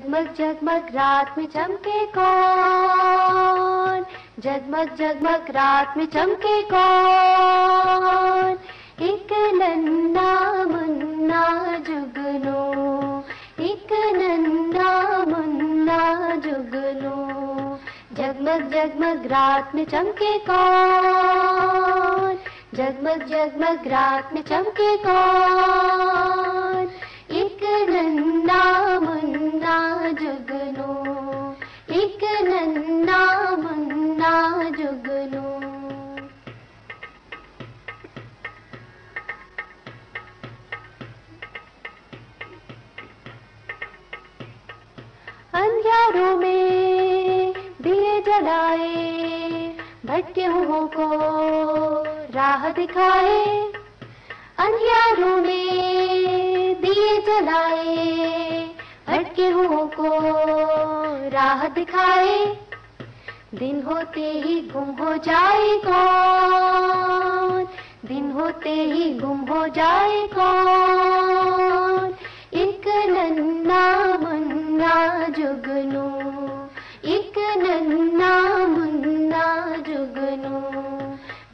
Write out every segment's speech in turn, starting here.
जगमग जगमग रात में चमके कौन, जगमग जगमग रात में चमके कौन। एक नन्हा मुन्ना जुगनू, एक नन्हा मुन्ना जुगनू। जगमग जगमग रात में चमके कौन, जगमग जगमग रात में चमके कौन। एक नन्हा मुन्ना जुगनू, एक नन्हा मुन्ना जुगनू। अंधियारों में दिए जलाए, भटके हुओं को राह दिखाए। अंधियारों में दिए जलाए, भटके हुओं को राह दिखाए। दिन होते ही गुम हो जाए कौन, दिन होते ही गुम हो जाए कौन। एक नन्हा मुन्ना जुगनू, एक नन्हा मुन्ना जुगनू।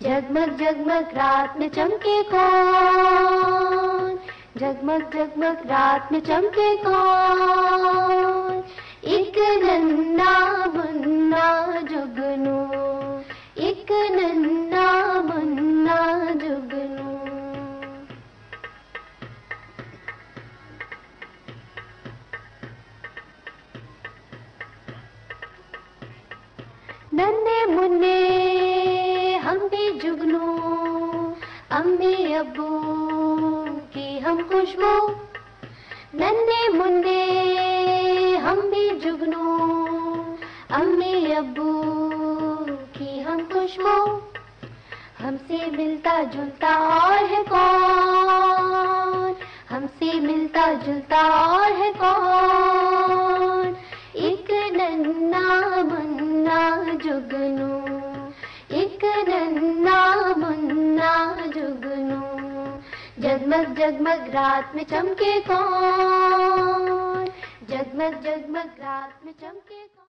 जगमग जगमग रात में चमके कौन, जगमग जगमग रात में चमके कौन। एक नन्हा मुन्ना जुगनू, एक नन्हा मुन्ना जुगनू। नन्हे मुन्ने हम भी जुगनू, अम्मी अब्बू की हम खुशबू। नन्हे मुन्ने हम भी जुगनू, अम्मी अब्बू की हम खुशबू। हमसे मिलता जुलता और है कौन, हमसे मिलता जुलता और है कौन। एक नन्हा मुन्ना जुगनू, एक नन्हा मुन्ना जुगनू। जगमग जगमग रात में चमके कौन, जगमग जगमग रात में चमके कौन।